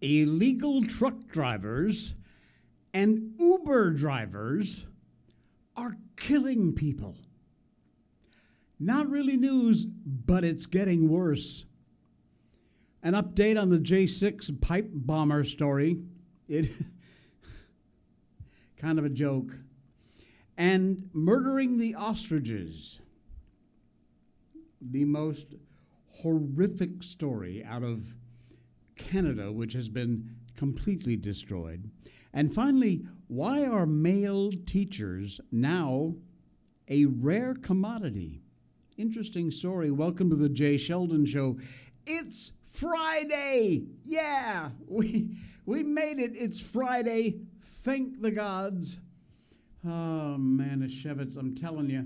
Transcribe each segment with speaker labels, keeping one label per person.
Speaker 1: illegal truck drivers and Uber drivers are killing people. Not really news, but it's getting worse. An update on the J6 pipe bomber story. It kind of a joke. And murdering the ostriches. The most horrific story out of Canada, which has been completely destroyed. And finally, why are male teachers now a rare commodity? Interesting story. Welcome to the Jay Sheldon Show. It's Friday. Yeah, we made it. It's Friday. Thank the gods. Oh, man, Shevitz, I'm telling you.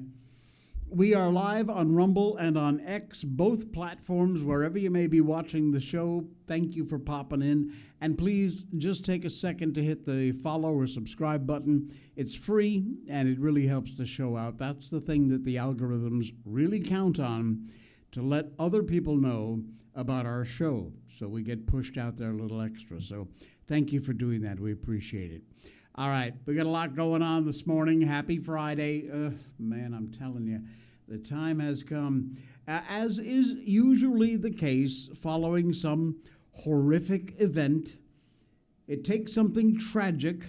Speaker 1: We are live on Rumble and on X, both platforms, wherever you may be watching the show. Thank you for popping in. And please just take a second to hit the follow or subscribe button. It's free, and it really helps the show out. That's the thing that the algorithms really count on, to let other people know about our show, so we get pushed out there a little extra. So thank you for doing that. We appreciate it. All right, we got a lot going on this morning. Happy Friday. Man, I'm telling you, the time has come. As is usually the case following some horrific event, it takes something tragic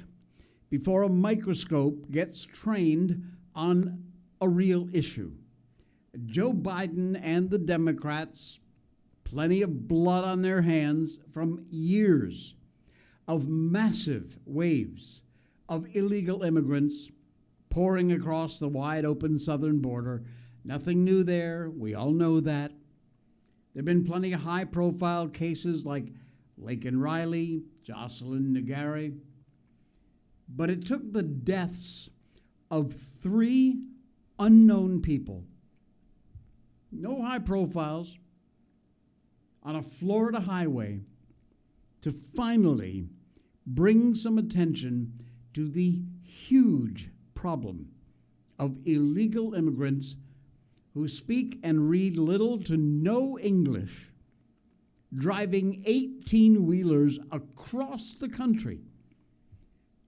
Speaker 1: before a microscope gets trained on a real issue. Joe Biden and the Democrats, plenty of blood on their hands from years of massive waves of illegal immigrants pouring across the wide open southern border. Nothing new there. We all know that. There have been plenty of high-profile cases like Laken Riley, Jocelyn Nagari. But it took the deaths of 3 unknown people, no high profiles, on a Florida highway to finally bring some attention to the huge problem of illegal immigrants who speak and read little to no English, driving 18-wheelers across the country.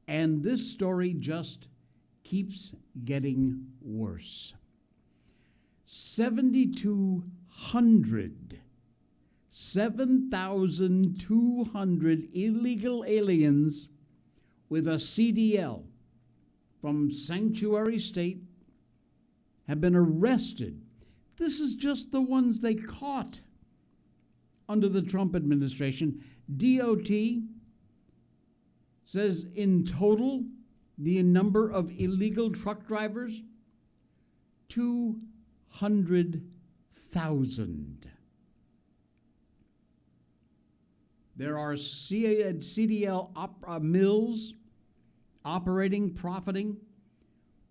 Speaker 1: And this story just keeps getting worse. 7,200 illegal aliens with a CDL from Sanctuary State have been arrested. This is just the ones they caught under the Trump administration. DOT says in total, the number of illegal truck drivers, 200,000. There are CDL mills operating, profiting,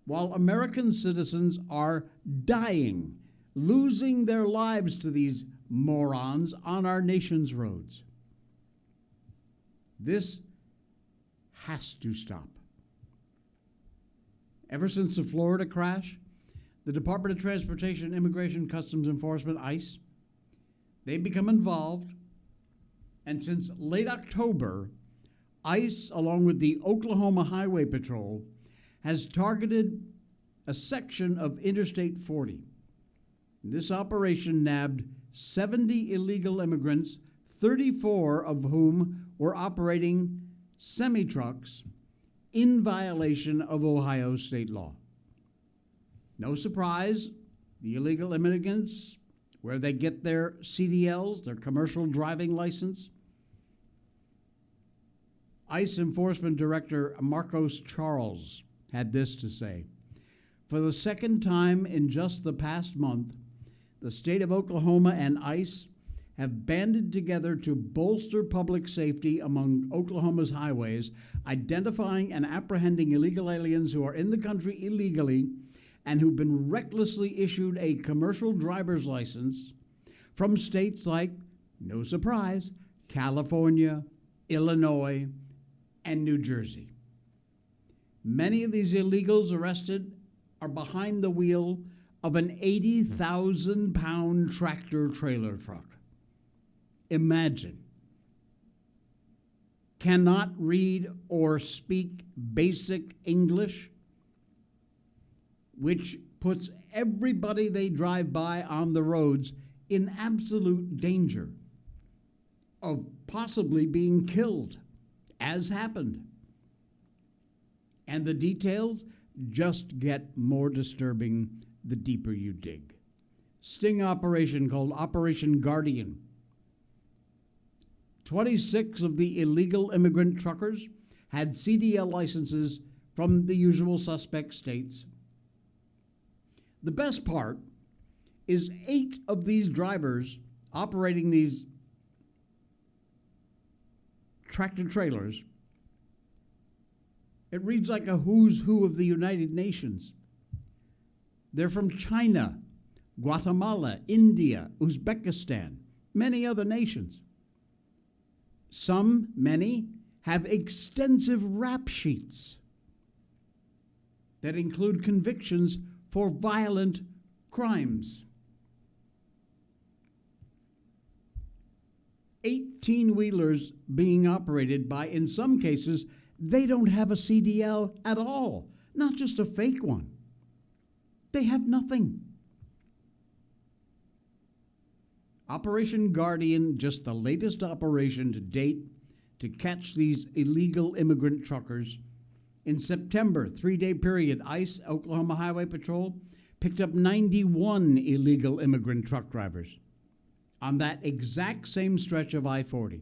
Speaker 1: while American citizens are dying, losing their lives to these morons on our nation's roads. This has to stop. Ever since the Florida crash, the Department of Transportation, Immigration, Customs Enforcement, ICE, they've become involved. And since late October, ICE, along with the Oklahoma Highway Patrol, has targeted a section of Interstate 40. This operation nabbed 70 illegal immigrants, 34 of whom were operating semi-trucks in violation of Ohio state law. No surprise, the illegal immigrants, where they get their CDLs, their commercial driving license. ICE Enforcement Director Marcos Charles had this to say: for the second time in just the past month, the state of Oklahoma and ICE have banded together to bolster public safety among Oklahoma's highways, identifying and apprehending illegal aliens who are in the country illegally and who've been recklessly issued a commercial driver's license from states like, no surprise, California, Illinois, and New Jersey. Many of these illegals arrested are behind the wheel of an 80,000-pound tractor-trailer truck. Imagine. cannot read or speak basic English, which puts everybody they drive by on the roads in absolute danger of possibly being killed, as happened. And the details just get more disturbing the deeper you dig. Sting operation called Operation Guardian. 26 of the illegal immigrant truckers had CDL licenses from the usual suspect states. The best part is 8 of these drivers operating these tractor trailers. It reads like a who's who of the United Nations. They're from China, Guatemala, India, Uzbekistan, many other nations. Many, have extensive rap sheets that include convictions for violent crimes. 18-wheelers being operated by, in some cases, they don't have a CDL at all, not just a fake one. They have nothing. Operation Guardian, just the latest operation to date to catch these illegal immigrant truckers. In September, 3-day period, ICE, Oklahoma Highway Patrol, picked up 91 illegal immigrant truck drivers on that exact same stretch of I-40.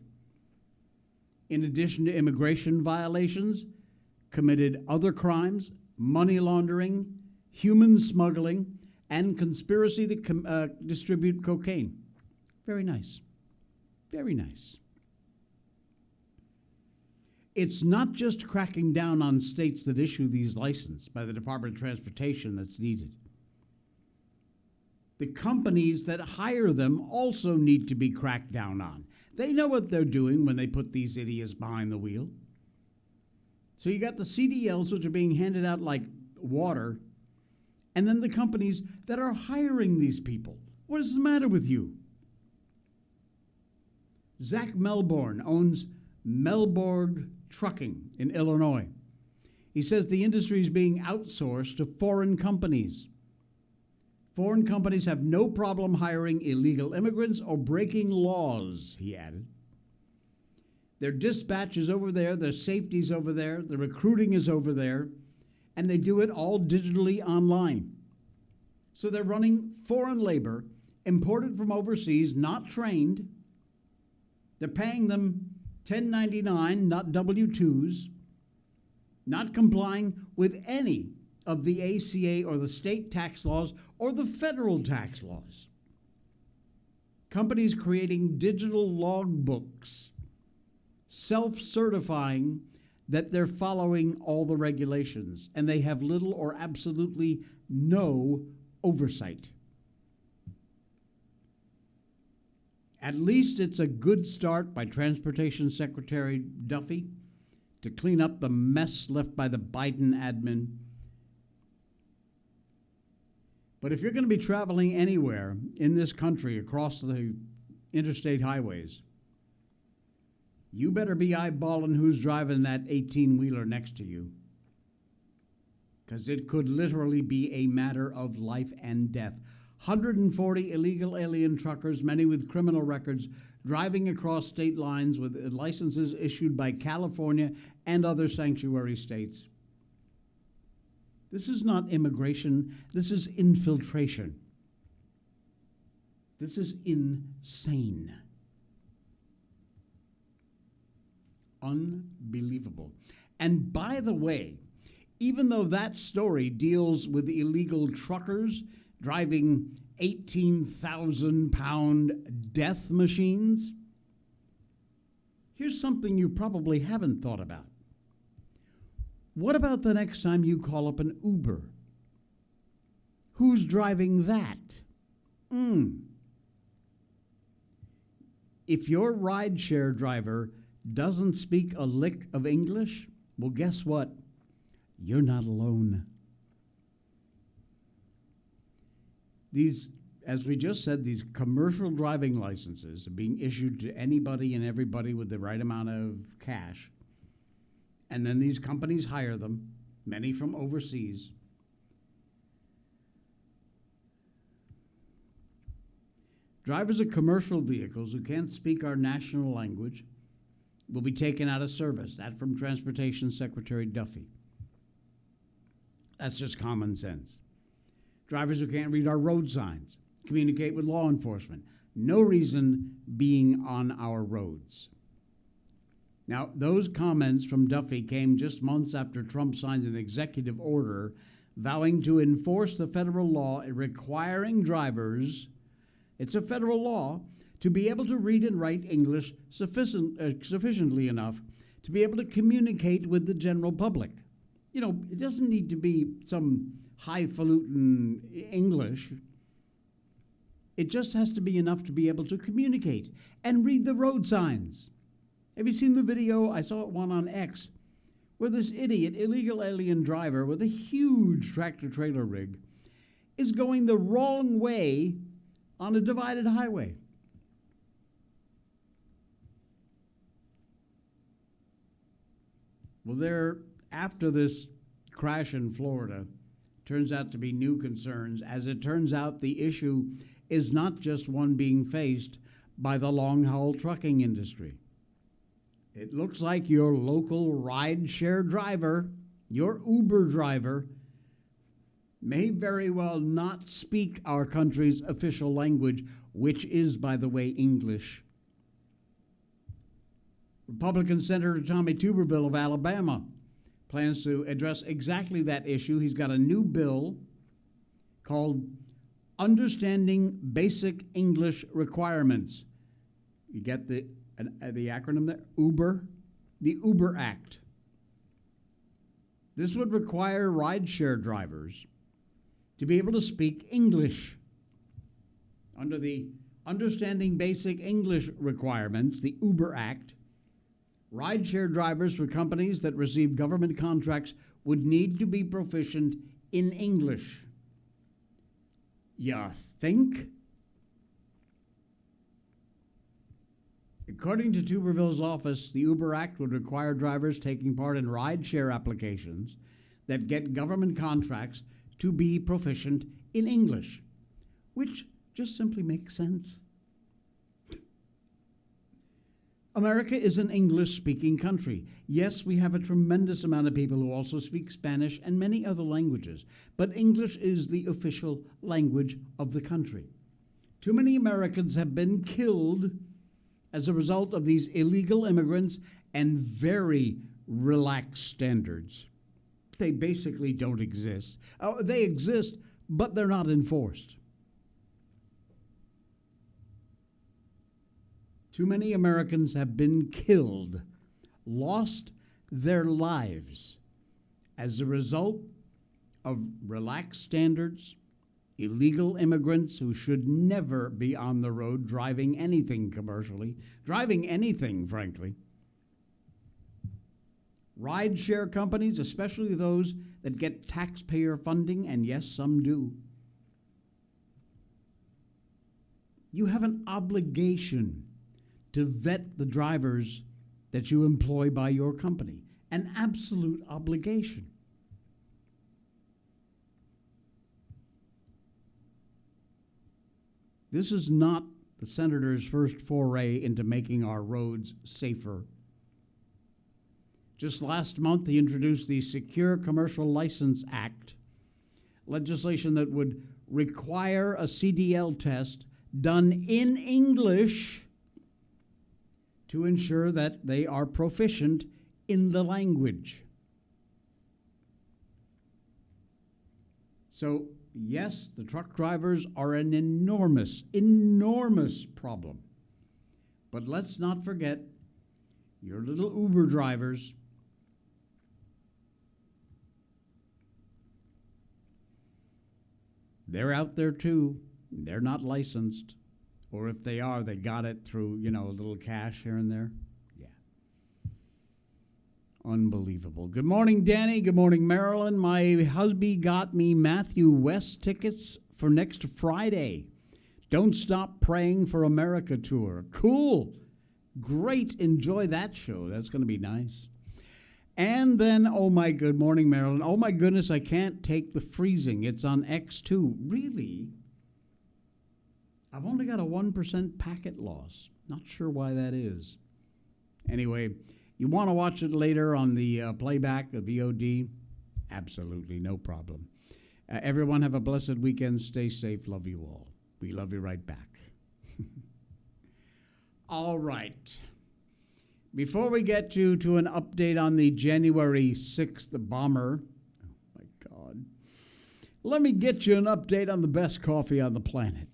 Speaker 1: In addition to immigration violations, committed other crimes, money laundering, human smuggling, and conspiracy to distribute cocaine. Very nice. Very nice. It's not just cracking down on states that issue these licenses by the Department of Transportation that's needed. The companies that hire them also need to be cracked down on. They know what they're doing when they put these idiots behind the wheel. So you got the CDLs, which are being handed out like water, and then the companies that are hiring these people. What is the matter with you? Zach Melbourne owns Melborg Trucking in Illinois. He says the industry is being outsourced to foreign companies. Foreign companies have no problem hiring illegal immigrants or breaking laws, he added. Their dispatch is over there, their safety is over there, the recruiting is over there, and they do it all digitally online. So they're running foreign labor, imported from overseas, not trained. They're paying them 1099, not W-2s, not complying with any of the ACA or the state tax laws or the federal tax laws. Companies creating digital logbooks, self-certifying that they're following all the regulations, and they have little or absolutely no oversight. At least it's a good start by Transportation Secretary Duffy to clean up the mess left by the Biden admin. But if you're going to be traveling anywhere in this country across the interstate highways, you better be eyeballing who's driving that 18-wheeler next to you, because it could literally be a matter of life and death. 140 illegal alien truckers, many with criminal records, driving across state lines with licenses issued by California and other sanctuary states. This is not immigration, this is infiltration. This is insane. Unbelievable. And by the way, even though that story deals with illegal truckers driving 18,000-pound death machines, here's something you probably haven't thought about. What about the next time you call up an Uber? Who's driving that? If your rideshare driver doesn't speak a lick of English, well, guess what? You're not alone. These as we just said, these commercial driving licenses are being issued to anybody and everybody with the right amount of cash. And then these companies hire them, many from overseas. Drivers of commercial vehicles who can't speak our national language will be taken out of service. That from Transportation Secretary Duffy. That's just common sense. Drivers who can't read our road signs, communicate with law enforcement. No reason being on our roads. Now, those comments from Duffy came just months after Trump signed an executive order vowing to enforce the federal law requiring drivers, it's a federal law, to be able to read and write English sufficiently enough to be able to communicate with the general public. You know, it doesn't need to be some highfalutin English. It just has to be enough to be able to communicate and read the road signs. Have you seen the video? I saw one on X, where this idiot, illegal alien driver with a huge tractor-trailer rig is going the wrong way on a divided highway. Well, after this crash in Florida, turns out to be new concerns. As it turns out, the issue is not just one being faced by the long-haul trucking industry. It looks like your local ride-share driver, your Uber driver, may very well not speak our country's official language, which is, by the way, English. Republican Senator Tommy Tuberville of Alabama plans to address exactly that issue. He's got a new bill called Understanding Basic English Requirements. You get the acronym there? UBER, the UBER Act. This would require rideshare drivers to be able to speak English. Under the Understanding Basic English Requirements, the UBER Act, rideshare drivers for companies that receive government contracts would need to be proficient in English. You think? According to Tuberville's office, the Uber Act would require drivers taking part in rideshare applications that get government contracts to be proficient in English, which just simply makes sense. America is an English-speaking country. Yes, we have a tremendous amount of people who also speak Spanish and many other languages, but English is the official language of the country. Too many Americans have been killed as a result of these illegal immigrants and very relaxed standards. They basically don't exist. They exist, but they're not enforced. Too many Americans have been killed, lost their lives as a result of relaxed standards, illegal immigrants who should never be on the road driving anything commercially, driving anything, frankly. Rideshare companies, especially those that get taxpayer funding, and yes, some do. You have an obligation to vet the drivers that you employ by your company. An absolute obligation. This is not the senator's first foray into making our roads safer. Just last month, he introduced the Secure Commercial License Act, legislation that would require a CDL test done in English to ensure that they are proficient in the language. So, yes, the truck drivers are an enormous, enormous problem. But let's not forget your little Uber drivers. They're out there too. They're not licensed. Or if they are, they got it through, a little cash here and there. Yeah. Unbelievable. Good morning, Danny. Good morning, Marilyn. My husband got me Matthew West tickets for next Friday. Don't Stop Praying for America tour. Cool. Great. Enjoy that show. That's going to be nice. And then, good morning, Marilyn. Oh, my goodness, I can't take the freezing. It's on X2. Really? I've only got a 1% packet loss. Not sure why that is. Anyway, you want to watch it later on the playback, the VOD? Absolutely, no problem. Everyone have a blessed weekend. Stay safe. Love you all. We love you right back. All right. Before we get to an update on the January 6th bomber, oh my God, let me get you an update on the best coffee on the planet.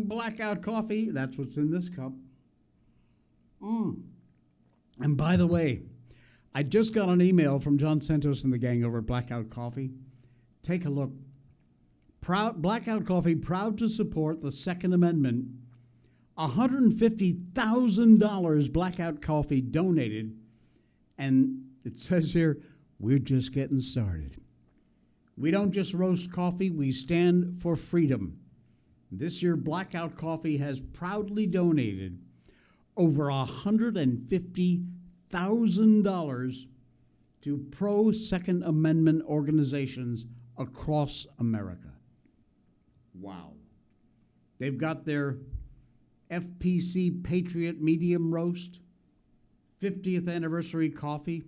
Speaker 1: Blackout coffee, that's what's in this cup. And by the way, I just got an email from John Santos and the gang over at Blackout Coffee. Take a look. Blackout Coffee, proud to support the Second Amendment. $150,000 Blackout Coffee donated. And it says here, we're just getting started. We don't just roast coffee, we stand for freedom. This year, Blackout Coffee has proudly donated over $150,000 to pro-Second Amendment organizations across America. Wow. They've got their FPC Patriot Medium Roast, 50th Anniversary Coffee,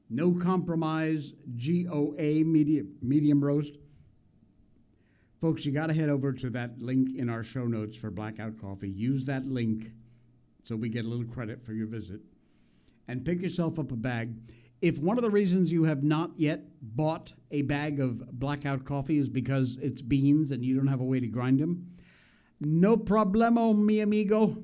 Speaker 1: No Compromise GOA Medium Roast. Folks, you got to head over to that link in our show notes for Blackout Coffee. Use that link so we get a little credit for your visit. And pick yourself up a bag. If one of the reasons you have not yet bought a bag of Blackout Coffee is because it's beans and you don't have a way to grind them, no problemo, mi amigo.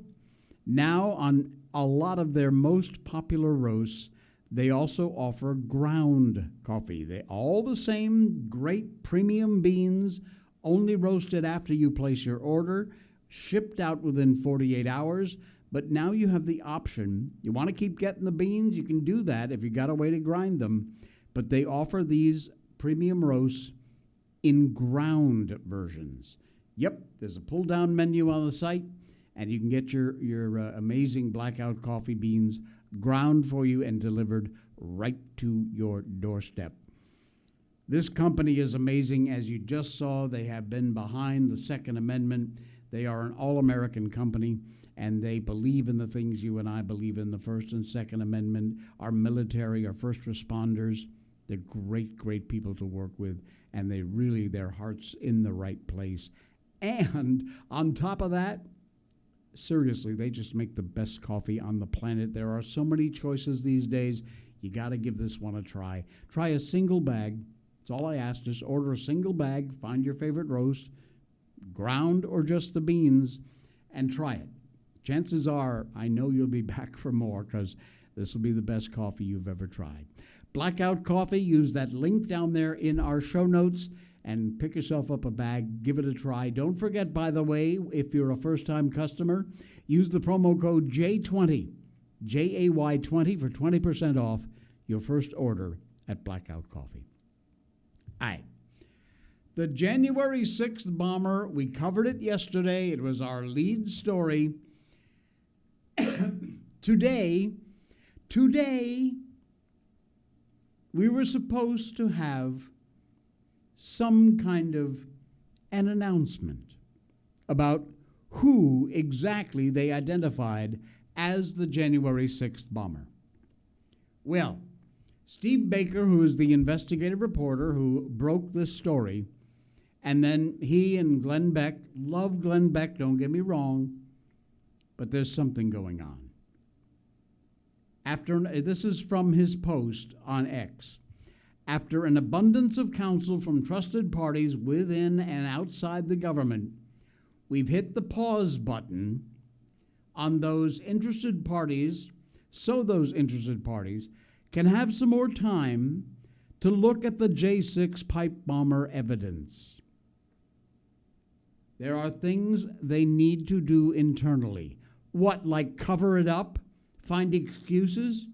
Speaker 1: Now, on a lot of their most popular roasts, they also offer ground coffee. They all the same great premium beans, only roasted after you place your order, shipped out within 48 hours. But now you have the option. You want to keep getting the beans? You can do that if you got a way to grind them. But they offer these premium roasts in ground versions. Yep, there's a pull-down menu on the site, and you can get your amazing Blackout Coffee beans ground for you and delivered right to your doorstep. This company is amazing. As you just saw, they have been behind the Second Amendment. They are an all-American company, and they believe in the things you and I believe in, the First and Second Amendment, our military, our first responders. They're great, great people to work with, and their heart's in the right place. And on top of that, seriously, they just make the best coffee on the planet. There are so many choices these days. You got to give this one a try. Try a single bag. That's all I ask. Just order a single bag, find your favorite roast, ground or just the beans, and try it. Chances are, I know you'll be back for more because this will be the best coffee you've ever tried. Blackout Coffee, use that link down there in our show notes and pick yourself up a bag. Give it a try. Don't forget, by the way, if you're a first-time customer, use the promo code J20, JAY20 for 20% off your first order at Blackout Coffee. All right. The January 6th bomber, we covered it yesterday. It was our lead story. Today, we were supposed to have some kind of an announcement about who exactly they identified as the January 6th bomber. Well, Steve Baker, who is the investigative reporter who broke this story, and then he and Glenn Beck, love Glenn Beck, don't get me wrong, but there's something going on. This is from his post on X. After an abundance of counsel from trusted parties within and outside the government, we've hit the pause button on those interested parties so those interested parties can have some more time to look at the J6 pipe bomber evidence. There are things they need to do internally. What, like cover it up? Find excuses?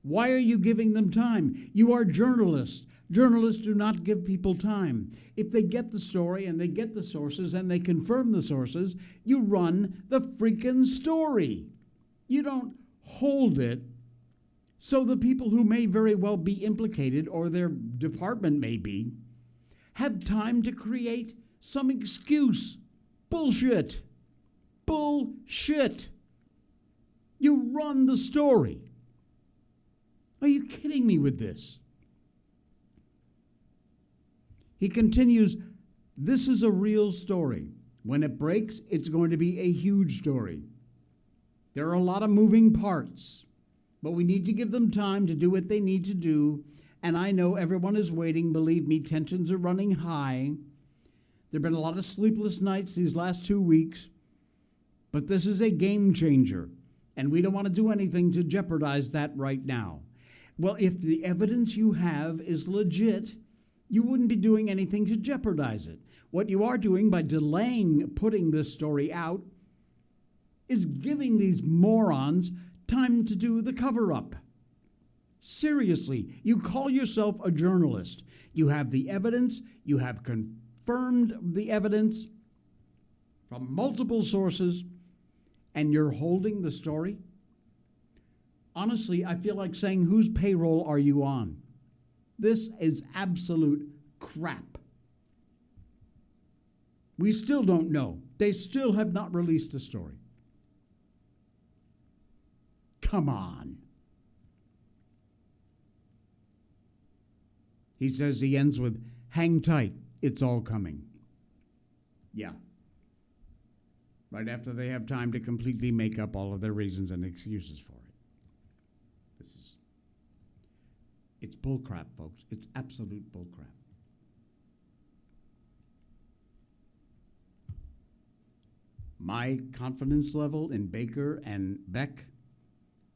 Speaker 1: Why are you giving them time? You are journalists. Journalists do not give people time. If they get the story and they get the sources and they confirm the sources, you run the freaking story. You don't hold it so the people who may very well be implicated, or their department may be, have time to create some excuse. Bullshit. Bullshit. You run the story. Are you kidding me with this? He continues, this is a real story. When it breaks, it's going to be a huge story. There are a lot of moving parts, but we need to give them time to do what they need to do. And I know everyone is waiting. Believe me, tensions are running high. There have been a lot of sleepless nights these last 2 weeks, but this is a game changer, and we don't want to do anything to jeopardize that right now. Well, if the evidence you have is legit, you wouldn't be doing anything to jeopardize it. What you are doing by delaying putting this story out is giving these morons time to do the cover-up. Seriously, you call yourself a journalist. You have the evidence, you have confirmed the evidence from multiple sources, and you're holding the story? Honestly, I feel like saying, whose payroll are you on? This is absolute crap. We still don't know. They still have not released the story. Come on. He says, he ends with, hang tight, it's all coming. Yeah. Right after they have time to completely make up all of their reasons and excuses for it. It's bullcrap, folks. It's absolute bullcrap. My confidence level in Baker and Beck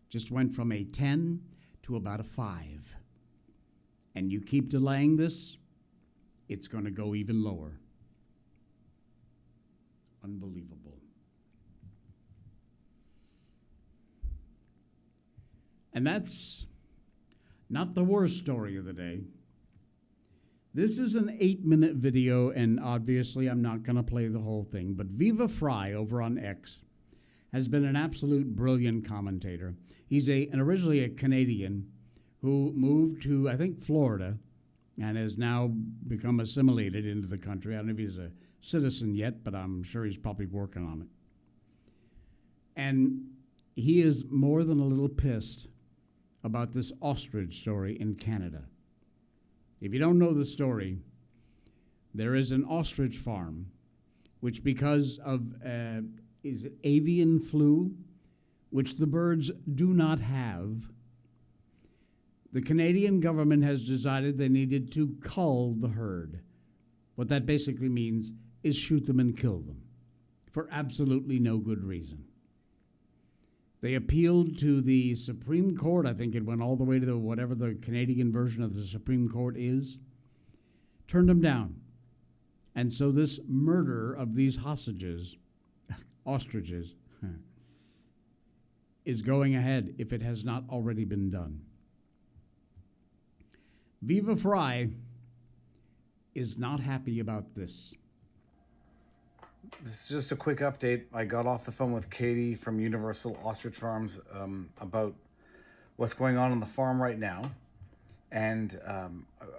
Speaker 1: just went from a 10 to about a 5. And you keep delaying this, it's going to go even lower. Unbelievable. And that's not the worst story of the day. This is an 8-minute video, and obviously I'm not going to play the whole thing, but Viva Fry over on X has been an absolute brilliant commentator. He's originally a Canadian who moved to, I think, Florida, and has now become assimilated into the country. I don't know if he's a citizen yet, but I'm sure he's probably working on it. And he is more than a little pissed about this ostrich story in Canada. If you don't know the story, there is an ostrich farm which, because of is it avian flu, which the birds do not have, the Canadian government has decided they needed to cull the herd. What that basically means is shoot them and kill them for absolutely no good reason. They appealed to the Supreme Court. I think it went all the way to whatever the Canadian version of the Supreme Court is. Turned them down. And so this murder of these hostages, ostriches, is going ahead if it has not already been done. Viva Fry is not happy about this.
Speaker 2: This is just a quick update. I got off the phone with Katie from Universal Ostrich Farms about what's going on the farm right now. And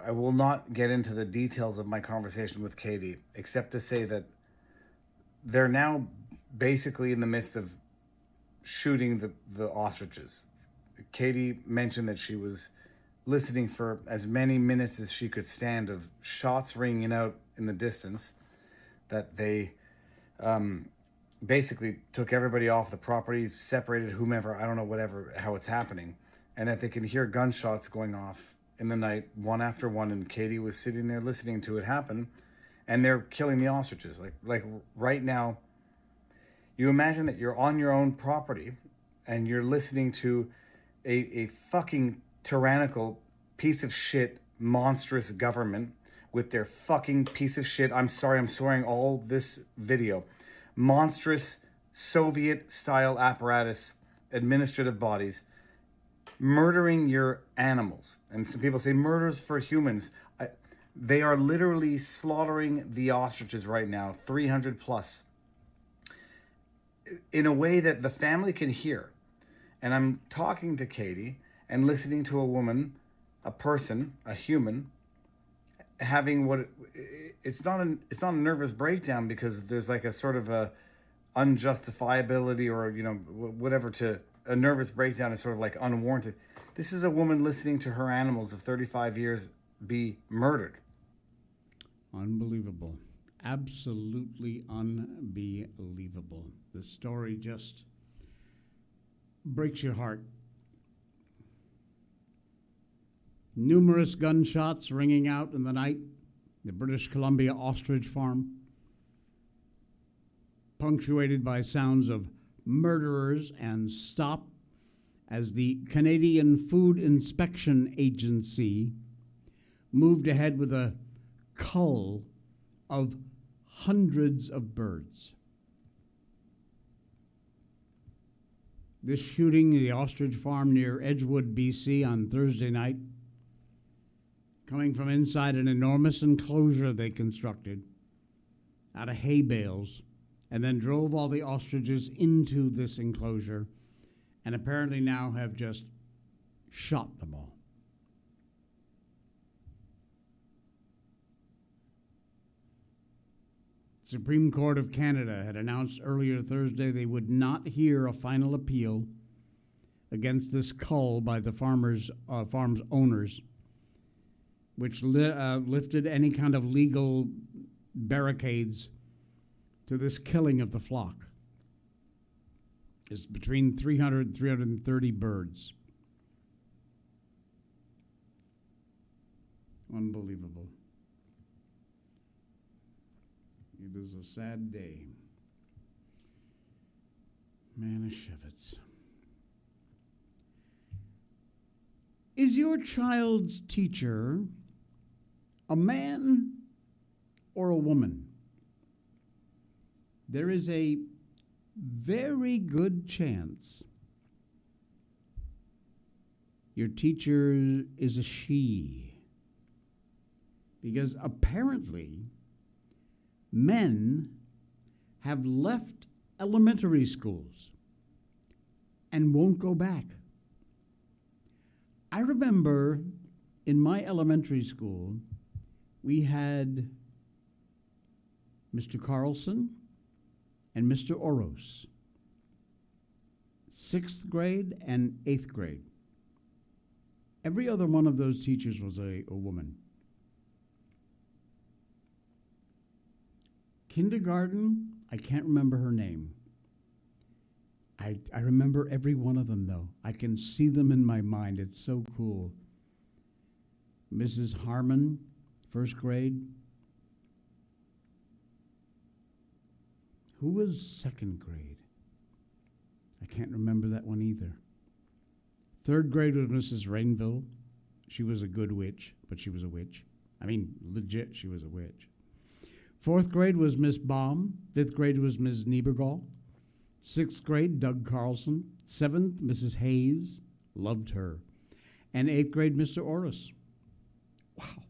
Speaker 2: I will not get into the details of my conversation with Katie, except to say that they're now basically in the midst of shooting the ostriches. Katie mentioned that she was listening for as many minutes as she could stand of shots ringing out in the distance, that they basically took everybody off the property, separated whomever, I don't know, how it's happening, and that they can hear gunshots going off in the night, one after one, and Katie was sitting there listening to it happen, and they're killing the ostriches. Like right now, You imagine that you're on your own property and you're listening to a fucking tyrannical piece of shit, monstrous government with their fucking piece of shit. I'm sorry, I'm swearing all this video. Monstrous Soviet-style apparatus, administrative bodies, murdering your animals. And some people say murders for humans. They are literally slaughtering the ostriches right now, 300 plus, in a way that the family can hear. And I'm talking to Katie and listening to a woman, a person, a human, having what it's not a nervous breakdown, because there's like a sort of a unjustifiability, or whatever, to a nervous breakdown is sort of like unwarranted. This is a woman listening to her animals of 35 years be murdered.
Speaker 1: Unbelievable. Absolutely unbelievable. The story just breaks your heart. Numerous gunshots ringing out in the night. The British Columbia ostrich farm, punctuated by sounds of murderers and stop as the Canadian Food Inspection Agency moved ahead with a cull of hundreds of birds. This shooting at the ostrich farm near Edgewood, BC on Thursday night, coming from inside an enormous enclosure they constructed out of hay bales, and then drove all the ostriches into this enclosure, and apparently now have just shot them all. The Supreme Court of Canada had announced earlier Thursday they would not hear a final appeal against this cull by the farm's owners, which lifted any kind of legal barricades to this killing of the flock. It's between 300 and 330 birds. Unbelievable. It is a sad day. Manischewitz. Is your child's teacher a man or a woman? There is a very good chance your teacher is a she, because apparently men have left elementary schools and won't go back. I remember in my elementary school, we had Mr. Carlson and Mr. Oros, 6th grade and 8th grade. Every other one of those teachers was a woman. Kindergarten, I can't remember her name. I remember every one of them, though. I can see them in my mind. It's so cool. Mrs. Harmon, 1st grade. Who was 2nd grade? I can't remember that one either. 3rd grade was Mrs. Rainville. She was a good witch, but she was a witch. I mean, legit, she was a witch. 4th grade was Miss Baum. 5th grade was Ms. Niebergall. 6th grade, Doug Carlson. 7th, Mrs. Hayes. Loved her. And 8th grade, Mr. Oris. Wow.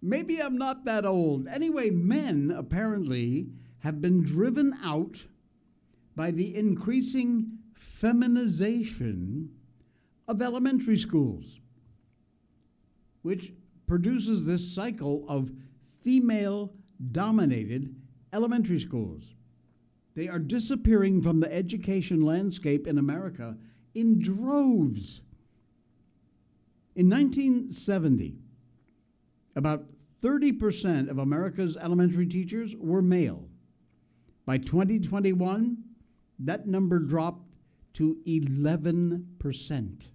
Speaker 1: Maybe I'm not that old. Anyway, men apparently have been driven out by the increasing feminization of elementary schools, which produces this cycle of female-dominated elementary schools. They are disappearing from the education landscape in America in droves. In 1970, about 30% of America's elementary teachers were male. By 2021, that number dropped to 11%.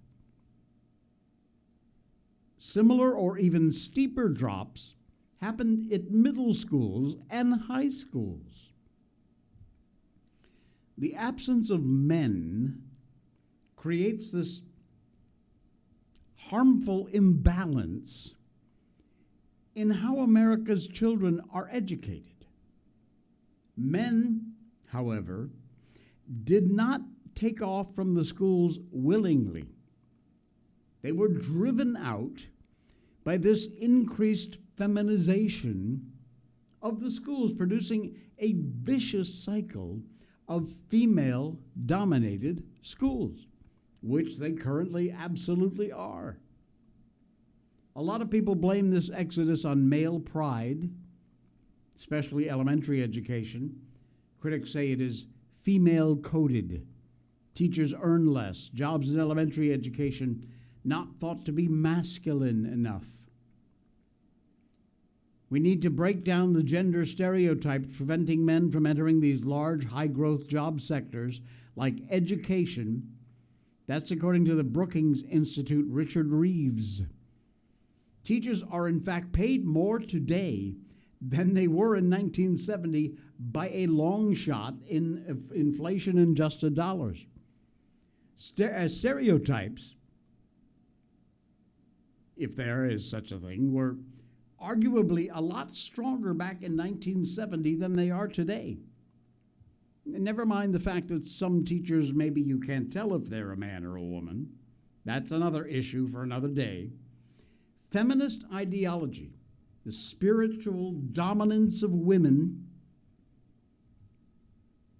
Speaker 1: Similar or even steeper drops happened at middle schools and high schools. the absence of men creates this harmful imbalance in how America's children are educated. Men, however, did not take off from the schools willingly. They were driven out by this increased feminization of the schools, producing a vicious cycle of female-dominated schools, which they currently absolutely are. A lot of people blame this exodus on male pride, especially elementary education. Critics say it is female-coded. Teachers earn less. Jobs in elementary education not thought to be masculine enough. We need to break down the gender stereotypes preventing men from entering these large, high-growth job sectors like education. That's according to the Brookings Institute, Richard Reeves. Teachers are in fact paid more today than they were in 1970 by a long shot in inflation-adjusted dollars. Stereotypes, if there is such a thing, were arguably a lot stronger back in 1970 than they are today. And never mind the fact that some teachers, maybe you can't tell if they're a man or a woman. That's another issue for another day. Feminist ideology, the spiritual dominance of women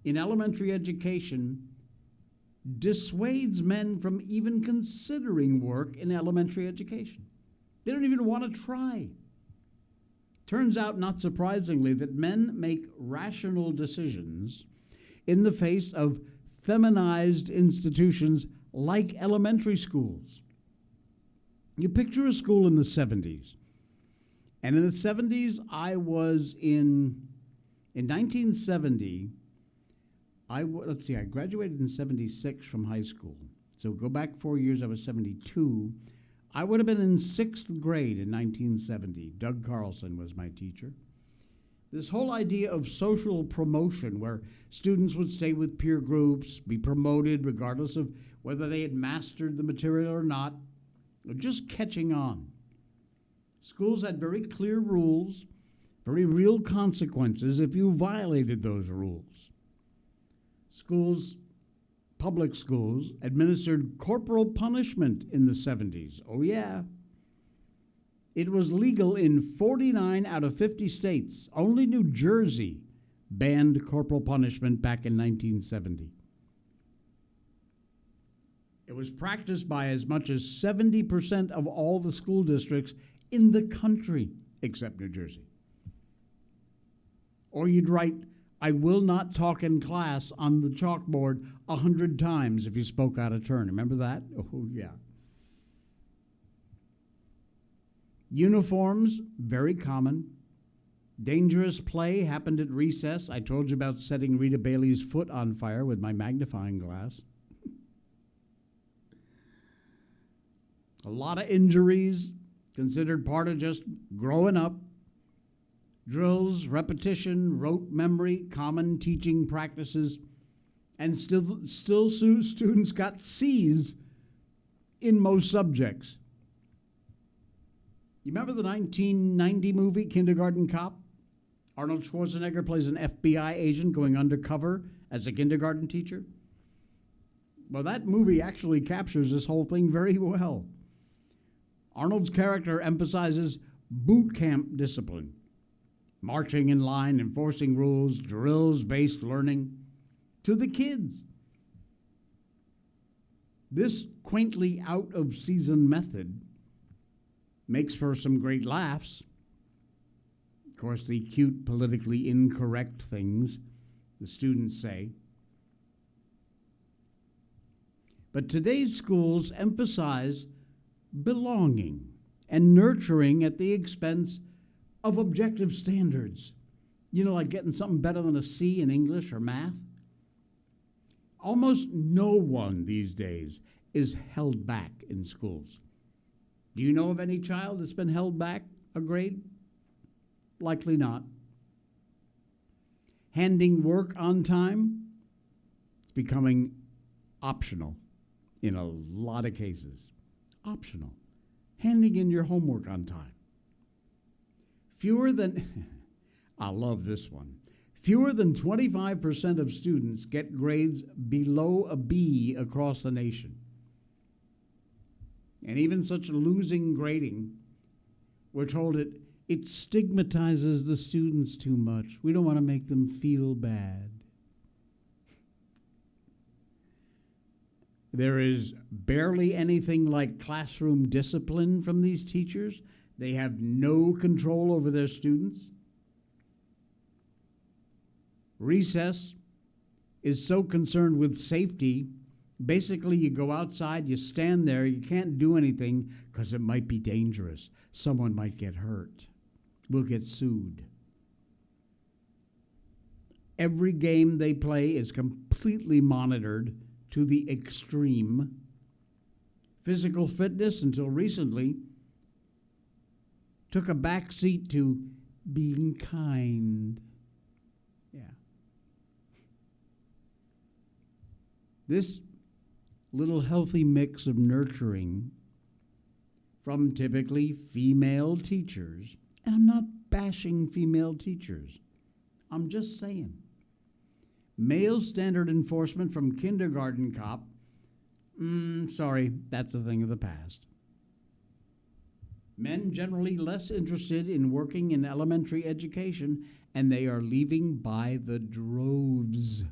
Speaker 1: in elementary education, dissuades men from even considering work in elementary education. They don't even want to try. Turns out, not surprisingly, that men make rational decisions in the face of feminized institutions like elementary schools. You picture a school in the 70s. And in the 70s, I was in 1970, I graduated in 76 from high school. So go back 4 years, I was 72. I would have been in 6th grade in 1970. Doug Carlson was my teacher. This whole idea of social promotion, where students would stay with peer groups, be promoted regardless of whether they had mastered the material or not, just catching on. Schools had very clear rules, very real consequences if you violated those rules. Schools, public schools, administered corporal punishment in the 70s. Oh, yeah. It was legal in 49 out of 50 states. Only New Jersey banned corporal punishment back in 1970. It was practiced by as much as 70% of all the school districts in the country, except New Jersey. Or you'd write, "I will not talk in class" on the chalkboard 100 times if you spoke out of turn. Remember that? Oh, yeah. Uniforms, very common. Dangerous play happened at recess. I told you about setting Rita Bailey's foot on fire with my magnifying glass. A lot of injuries, considered part of just growing up. Drills, repetition, rote memory, common teaching practices, and still students got C's in most subjects. You remember the 1990 movie, Kindergarten Cop? Arnold Schwarzenegger plays an FBI agent going undercover as a kindergarten teacher. Well, that movie actually captures this whole thing very well. Arnold's character emphasizes boot camp discipline, marching in line, enforcing rules, drills-based learning to the kids. This quaintly out-of-season method makes for some great laughs. Of course, the cute, politically incorrect things the students say. But today's schools emphasize belonging and nurturing at the expense of objective standards. You know, like getting something better than a C in English or math. Almost no one these days is held back in schools. Do you know of any child that's been held back a grade? Likely not. Handing work on time? It's becoming optional in a lot of cases. Optional. Handing in your homework on time. Fewer than, I love this one. Fewer than 25% of students get grades below a B across the nation. And even such losing grading, we're told it stigmatizes the students too much. We don't want to make them feel bad. There is barely anything like classroom discipline from these teachers. They have no control over their students. Recess is so concerned with safety. Basically, you go outside, you stand there, you can't do anything because it might be dangerous. Someone might get hurt. We'll get sued. Every game they play is completely monitored to the extreme. Physical fitness, until recently, took a back seat to being kind. Yeah. This little healthy mix of nurturing from typically female teachers, and I'm not bashing female teachers, I'm just saying. Male standard enforcement from kindergarten cop, sorry, that's a thing of the past. Men generally less interested in working in elementary education, and they are leaving by the droves.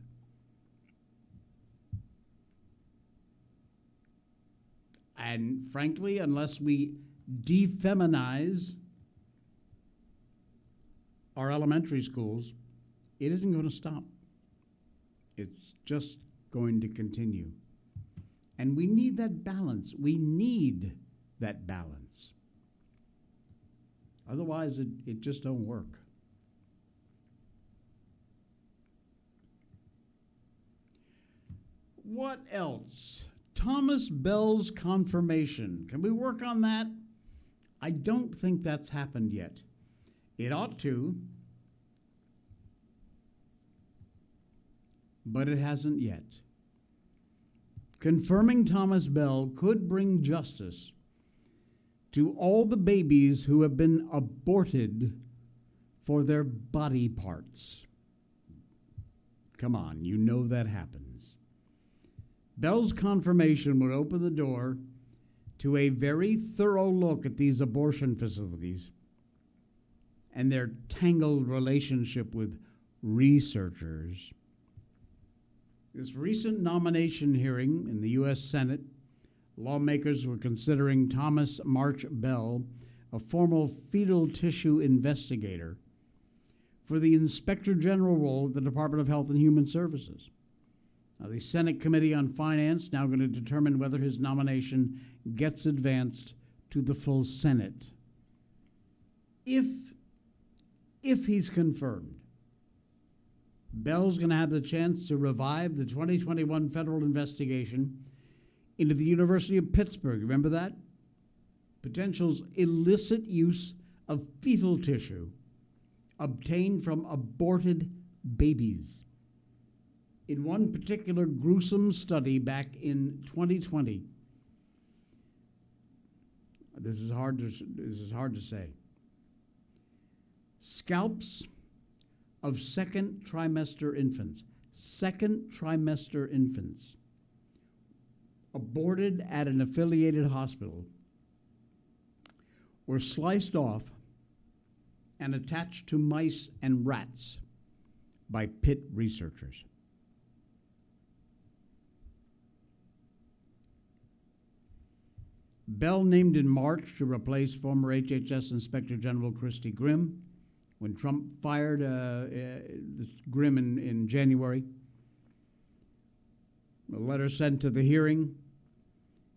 Speaker 1: And frankly, unless we defeminize our elementary schools, it isn't going to stop. It's just going to continue. And we need that balance. We need that balance. Otherwise, it just don't work. What else? Thomas Bell's confirmation. Can we work on that? I don't think that's happened yet. It ought to, but it hasn't yet. Confirming Thomas Bell could bring justice to all the babies who have been aborted for their body parts. Come on, you know that happens. Bell's confirmation would open the door to a very thorough look at these abortion facilities and their tangled relationship with researchers. This recent nomination hearing in the U.S. Senate, lawmakers were considering Thomas March Bell, a former fetal tissue investigator, for the Inspector General role at the Department of Health and Human Services. Now, the Senate Committee on Finance now going to determine whether his nomination gets advanced to the full Senate. If he's confirmed, Bell's going to have the chance to revive the 2021 federal investigation into the University of Pittsburgh. Remember that? Potential's illicit use of fetal tissue obtained from aborted babies. In one particular gruesome study back in 2020, this is hard to say. Scalps of second trimester infants, aborted at an affiliated hospital, were sliced off and attached to mice and rats by Pitt researchers. Bell named in March to replace former HHS Inspector General Christy Grimm when Trump fired this Grimm in January. A letter sent to the hearing,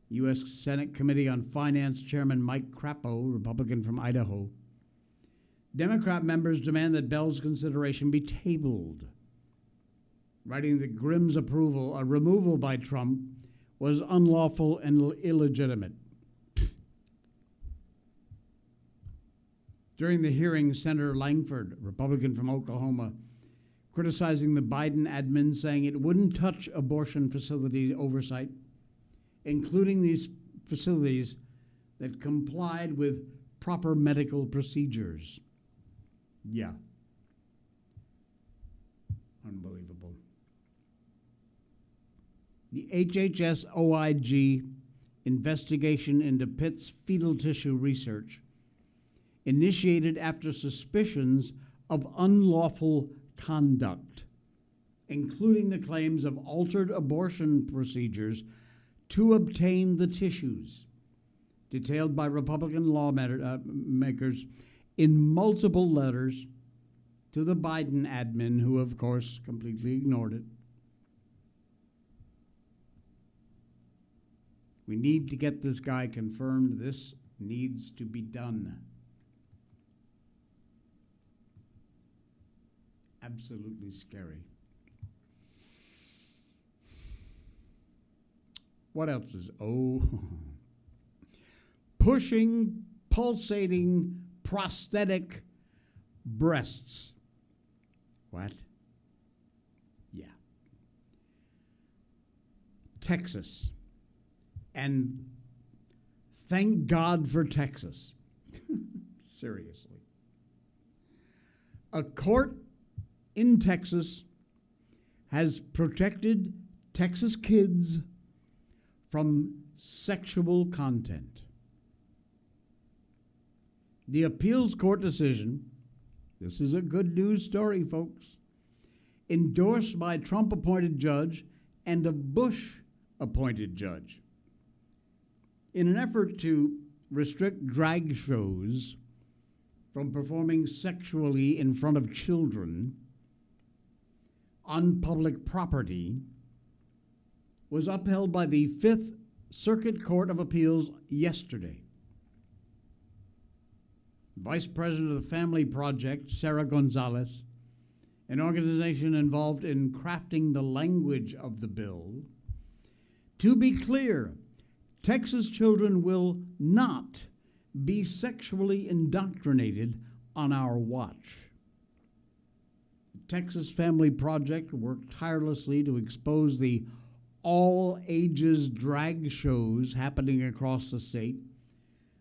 Speaker 1: U.S. Senate Committee on Finance Chairman Mike Crapo, Republican from Idaho. Democrat members demand that Bell's consideration be tabled, writing that Grimm's removal by Trump was unlawful and illegitimate. During the hearing, Senator Langford, Republican from Oklahoma, criticizing the Biden admin, saying it wouldn't touch abortion facility oversight, including these facilities that complied with proper medical procedures. Yeah. Unbelievable. The HHS OIG investigation into Pitt's fetal tissue research, initiated after suspicions of unlawful conduct, including the claims of altered abortion procedures to obtain the tissues, detailed by Republican lawmakers in multiple letters to the Biden admin, who, of course, completely ignored it. We need to get this guy confirmed. This needs to be done. Absolutely scary. What else is? Oh, pushing, pulsating, prosthetic breasts. What? Yeah. Texas. And thank God for Texas. Seriously. A court in Texas has protected Texas kids from sexual content. The appeals court decision, this is a good news story, folks, endorsed by a Trump-appointed judge and a Bush-appointed judge, in an effort to restrict drag shows from performing sexually in front of children on public property, was upheld by the Fifth Circuit Court of Appeals yesterday. Vice President of the Family Project, Sarah Gonzalez, an organization involved in crafting the language of the bill. To be clear, Texas children will not be sexually indoctrinated on our watch. The Texas Family Project worked tirelessly to expose the all-ages drag shows happening across the state,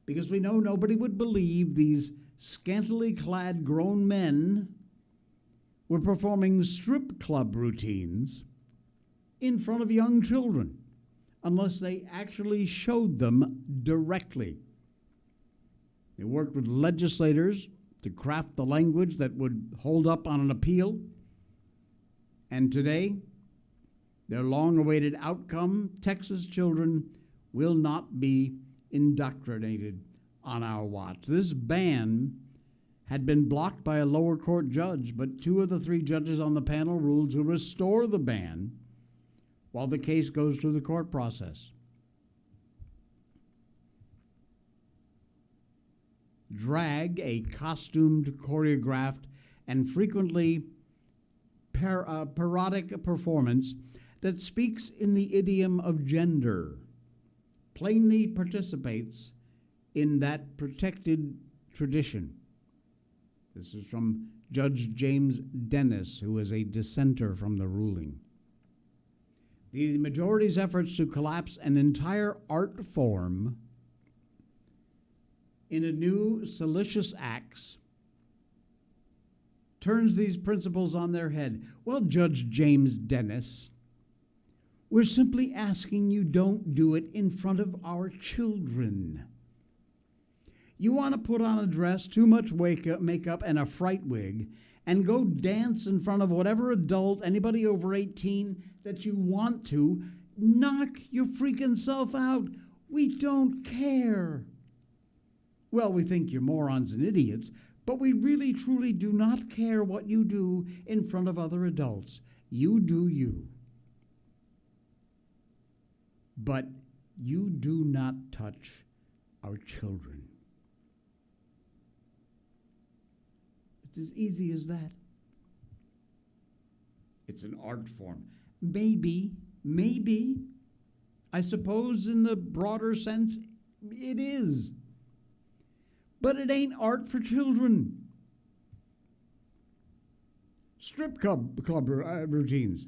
Speaker 1: because we know nobody would believe these scantily clad grown men were performing strip club routines in front of young children unless they actually showed them directly. They worked with legislators to craft the language that would hold up on an appeal. And today, their long-awaited outcome, Texas children will not be indoctrinated on our watch. This ban had been blocked by a lower court judge, but 2 of the 3 judges on the panel ruled to restore the ban while the case goes through the court process. Drag, a costumed, choreographed, and frequently parodic performance that speaks in the idiom of gender, plainly participates in that protected tradition. This is from Judge James Dennis, who is a dissenter from the ruling. The majority's efforts to collapse an entire art form in a new salacious acts turns these principles on their head. Well, Judge James Dennis, we're simply asking you don't do it in front of our children. You want to put on a dress, too much makeup, and a fright wig, and go dance in front of whatever adult, anybody over 18, that you want to, knock your freaking self out. We don't care. Well, we think you're morons and idiots, but we really, truly do not care what you do in front of other adults. You do you. But you do not touch our children. It's as easy as that. It's an art form. Maybe, I suppose in the broader sense, it is. But it ain't art for children. strip club routines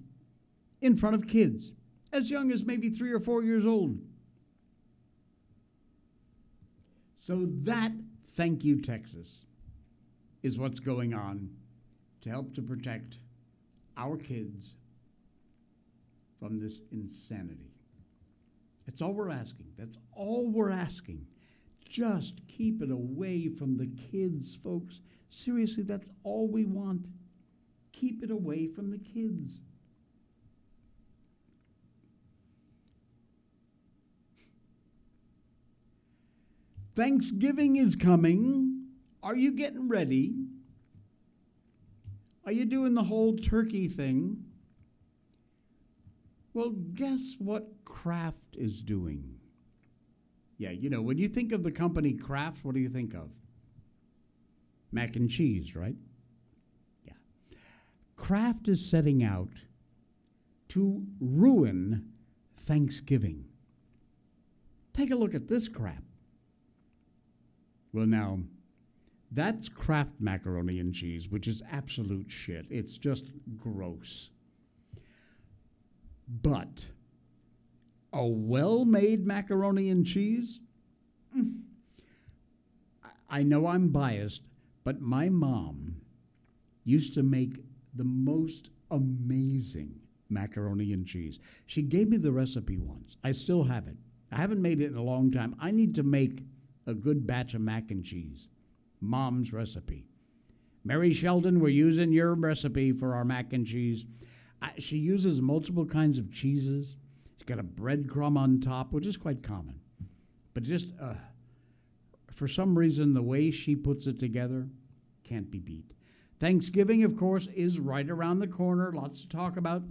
Speaker 1: in front of kids as young as maybe 3 or 4 years old. So that, thank you, Texas, is what's going on to help to protect our kids from this insanity. That's all we're asking. That's all we're asking. Just keep it away from the kids, folks. Seriously, that's all we want. Keep it away from the kids. Thanksgiving is coming. Are you getting ready? Are you doing the whole turkey thing? Well, guess what Kraft is doing? Yeah, you know, when you think of the company Kraft, what do you think of? Mac and cheese, right? Yeah. Kraft is setting out to ruin Thanksgiving. Take a look at this crap. Well, now, that's Kraft macaroni and cheese, which is absolute shit. It's just gross. But a well-made macaroni and cheese? I know I'm biased, but my mom used to make the most amazing macaroni and cheese. She gave me the recipe once. I still have it. I haven't made it in a long time. I need to make a good batch of mac and cheese. Mom's recipe. Mary Sheldon, we're using your recipe for our mac and cheese. She uses multiple kinds of cheeses. She's got a breadcrumb on top, which is quite common. But just, for some reason, the way she puts it together can't be beat. Thanksgiving, of course, is right around the corner. Lots to talk about.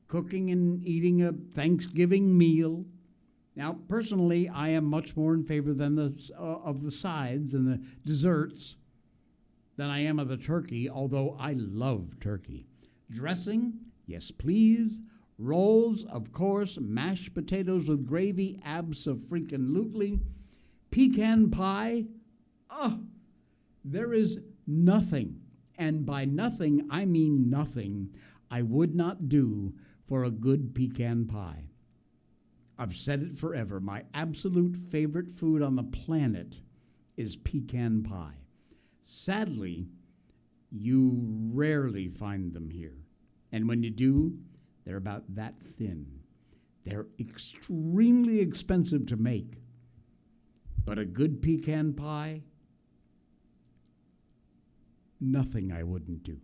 Speaker 1: Cooking and eating a Thanksgiving meal. Now, personally, I am much more in favor than of the sides and the desserts than I am of the turkey, although I love turkey. Dressing, yes, please. Rolls, of course. Mashed potatoes with gravy, abso-freaking-lutely. Pecan pie, there is nothing, and by nothing, I mean nothing, I would not do for a good pecan pie. I've said it forever. My absolute favorite food on the planet is pecan pie. Sadly, you rarely find them here. And when you do, they're about that thin. They're extremely expensive to make. But a good pecan pie, nothing I wouldn't do.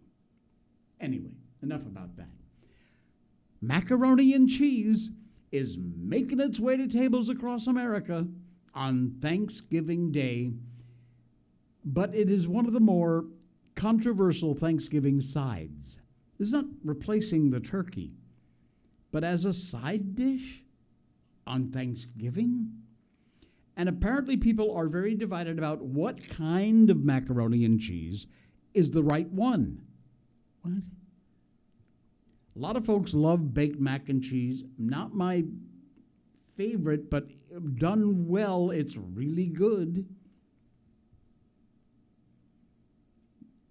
Speaker 1: Anyway, enough about that. Macaroni and cheese is making its way to tables across America on Thanksgiving Day, but it is one of the more controversial Thanksgiving sides. It's not replacing the turkey, but as a side dish on Thanksgiving? And apparently people are very divided about what kind of macaroni and cheese is the right one. What? A lot of folks love baked mac and cheese. Not my favorite, but done well, it's really good.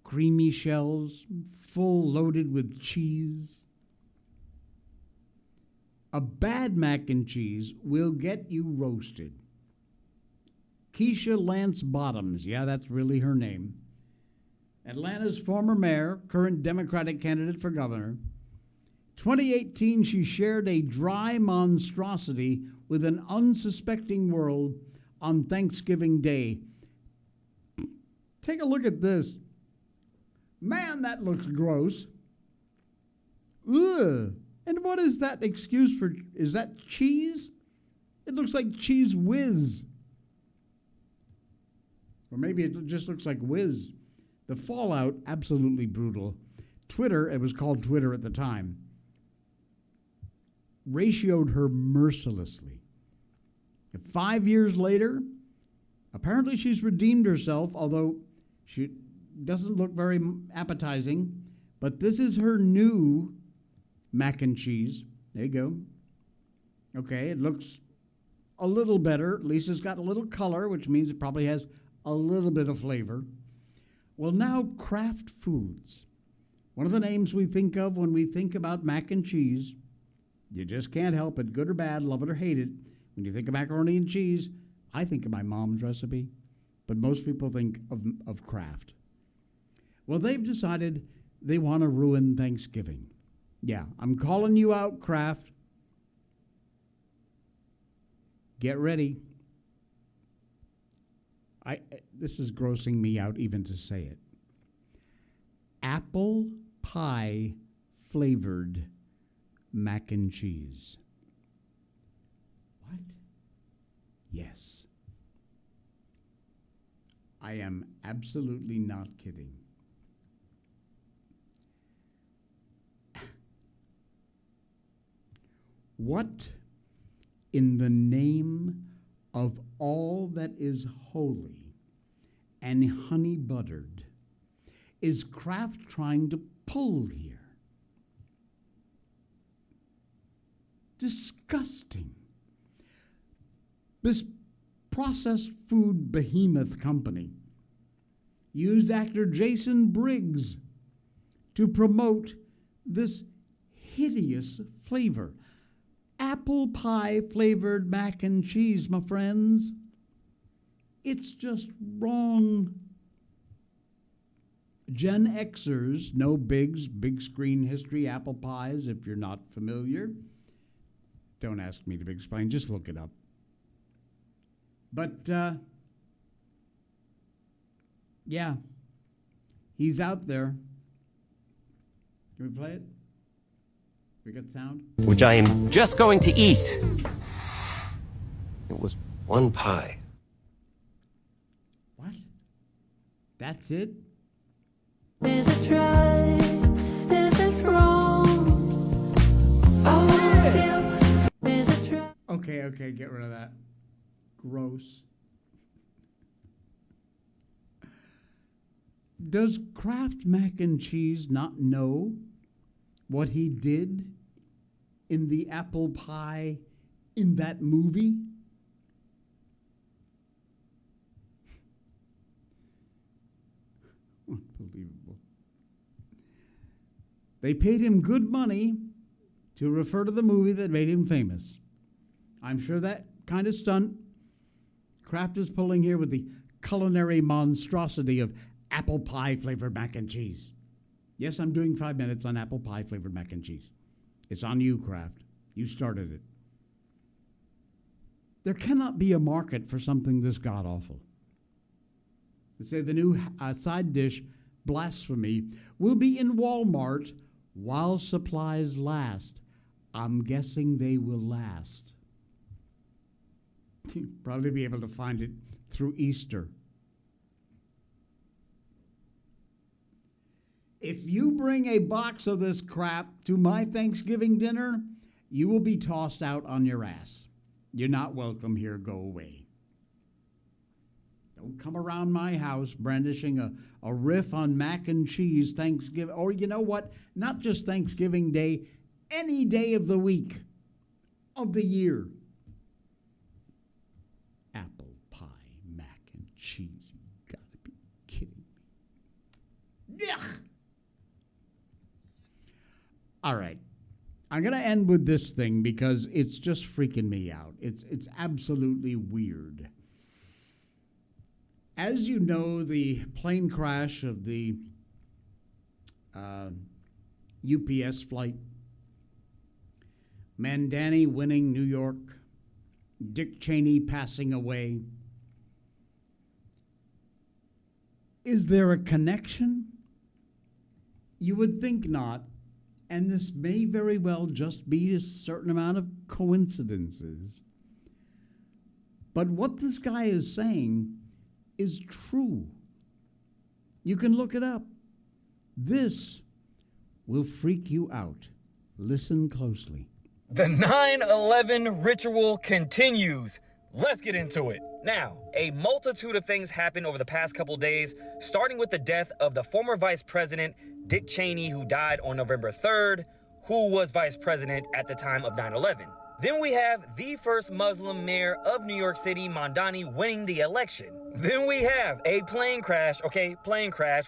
Speaker 1: Creamy shells, full loaded with cheese. A bad mac and cheese will get you roasted. Keisha Lance Bottoms, yeah, that's really her name. Atlanta's former mayor, current Democratic candidate for governor. 2018, she shared a dry monstrosity with an unsuspecting world on Thanksgiving Day. Take a look at this. Man, that looks gross. Ugh. And what is that excuse for? Is that cheese? It looks like cheese whiz. Or maybe it just looks like whiz. The fallout, absolutely brutal. Twitter, it was called Twitter at the time, ratioed her mercilessly. 5 years later, apparently she's redeemed herself, although she doesn't look very appetizing. But this is her new mac and cheese. There you go. Okay, it looks a little better. At least it's got a little color, which means it probably has a little bit of flavor. Well, now Kraft Foods One of the names we think of when we think about mac and cheese. You just can't help it, good or bad, love it or hate it. When you think of macaroni and cheese, I think of my mom's recipe, but most people think of Kraft. Well, they've decided they want to ruin Thanksgiving. Yeah, I'm calling you out, Kraft. Get ready. This is grossing me out even to say it. Apple pie flavored mac and cheese. What? Yes. I am absolutely not kidding. What in the name of all that is holy and honey buttered is Kraft trying to pull here? Disgusting. This processed food behemoth company used actor Jason Briggs to promote this hideous flavor. Apple pie flavored mac and cheese, my friends. It's just wrong. Gen Xers know Biggs, big screen history, apple pies, if you're not familiar. Don't ask me to explain, just look it up. But, yeah, he's out there. Can we play it? We got sound?
Speaker 3: Which I am just going to eat. It was one pie.
Speaker 1: What? That's it?
Speaker 4: Is it right? Is it wrong? I wanna feel. Is it right?
Speaker 1: Okay, get rid of that. Gross. Does Kraft mac and cheese not know what he did in the apple pie in that movie? Unbelievable. They paid him good money to refer to the movie that made him famous. I'm sure that kind of stunt Kraft is pulling here with the culinary monstrosity of apple pie flavored mac and cheese. Yes, I'm doing 5 minutes on apple pie flavored mac and cheese. It's on you, Kraft. You started it. There cannot be a market for something this god-awful. They say the new side dish, blasphemy, will be in Walmart while supplies last. I'm guessing they will last. You'll probably be able to find it through Easter. If you bring a box of this crap to my Thanksgiving dinner, you will be tossed out on your ass. You're not welcome here. Go away. Don't come around my house brandishing a riff on mac and cheese Thanksgiving. Or you know what? Not just Thanksgiving Day, any day of the week, of the year. Apple pie, mac and cheese. You gotta be kidding me. Yuck! All right. I'm going to end with this thing because it's just freaking me out. It's absolutely weird. As you know, the plane crash of the UPS flight, Mandani winning New York, Dick Cheney passing away. Is there a connection? You would think not. And this may very well just be a certain amount of coincidences. But what this guy is saying is true. You can look it up. This will freak you out. Listen closely.
Speaker 5: The 9/11 ritual continues. Let's get into it. Now, a multitude of things happened over the past couple days, starting with the death of the former Vice President, Dick Cheney, who died on November 3rd, who was Vice President at the time of 9/11. Then we have the first Muslim mayor of New York City, Mamdani, winning the election. Then we have a plane crash,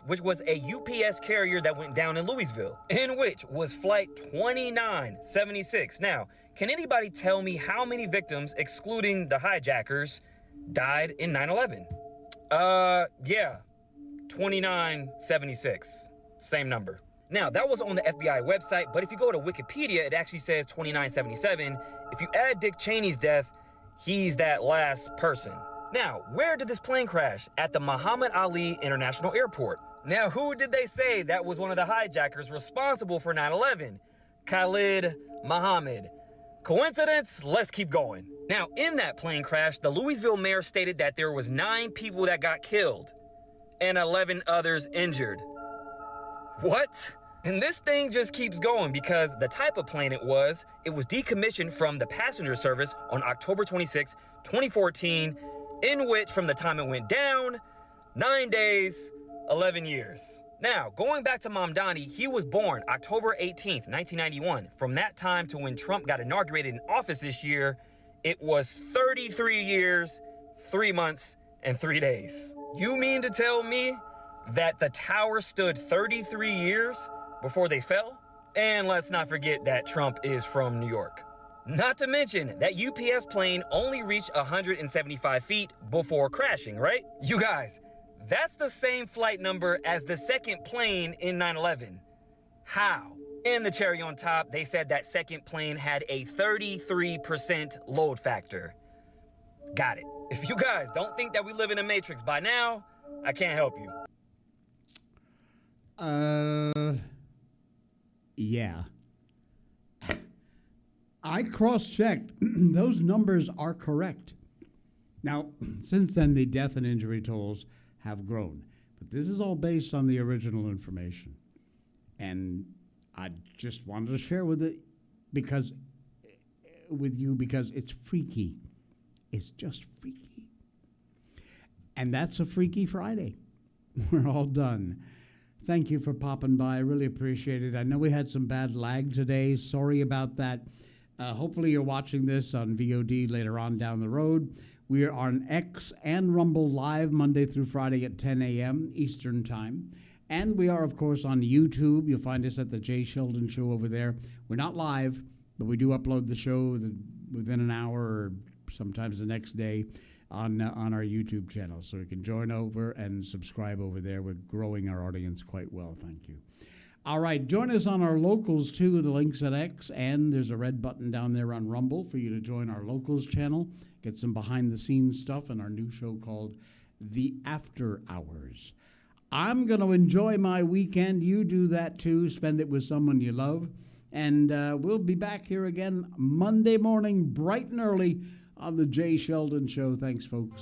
Speaker 5: which was a UPS carrier that went down in Louisville, in which was flight 2976. Now, can anybody tell me how many victims, excluding the hijackers, died in 9/11? Yeah, 2976, same number. Now, that was on the FBI website, but if you go to Wikipedia, it actually says 2977. If you add Dick Cheney's death, he's that last person. Now, where did this plane crash? At the Muhammad Ali International Airport. Now, who did they say that was one of the hijackers responsible for 9/11? Khalid Muhammad. Coincidence? Let's keep going. Now, in that plane crash, the Louisville mayor stated that there was 9 people that got killed and 11 others injured. What? And this thing just keeps going because the type of plane it was decommissioned from the passenger service on October 26, 2014, in which from the time it went down, 9 days, 11 years. Now, going back to Mamdani, he was born October 18th, 1991. From that time to when Trump got inaugurated in office this year, it was 33 years, 3 months, and 3 days. You mean to tell me that the tower stood 33 years before they fell? And let's not forget that Trump is from New York. Not to mention that UPS plane only reached 175 feet before crashing, right? You guys, that's the same flight number as the second plane in 9/11. How? And the cherry on top, they said that second plane had a 33% load factor. Got it. If you guys don't think that we live in a matrix by now, I can't help you.
Speaker 1: Yeah. I cross-checked. Those numbers are correct. Now, since then, the death and injury tolls have grown. But this is all based on the original information. And I just wanted to share with you because it's freaky. It's just freaky. And that's a Freaky Friday. We're all done. Thank you for popping by. I really appreciate it. I know we had some bad lag today. Sorry about that. Hopefully you're watching this on VOD later on down the road. We are on X and Rumble live Monday through Friday at 10 a.m. Eastern Time. And we are, of course, on YouTube. You'll find us at the Jay Sheldon Show over there. We're not live, but we do upload the show within an hour or sometimes the next day on our YouTube channel. So you can join over and subscribe over there. We're growing our audience quite well. Thank you. All right, join us on our locals, too. The link's at X, and there's a red button down there on Rumble for you to join our locals channel, get some behind-the-scenes stuff, and our new show called The After Hours. I'm going to enjoy my weekend. You do that, too. Spend it with someone you love. And we'll be back here again Monday morning, bright and early, on the Jay Sheldon Show. Thanks, folks.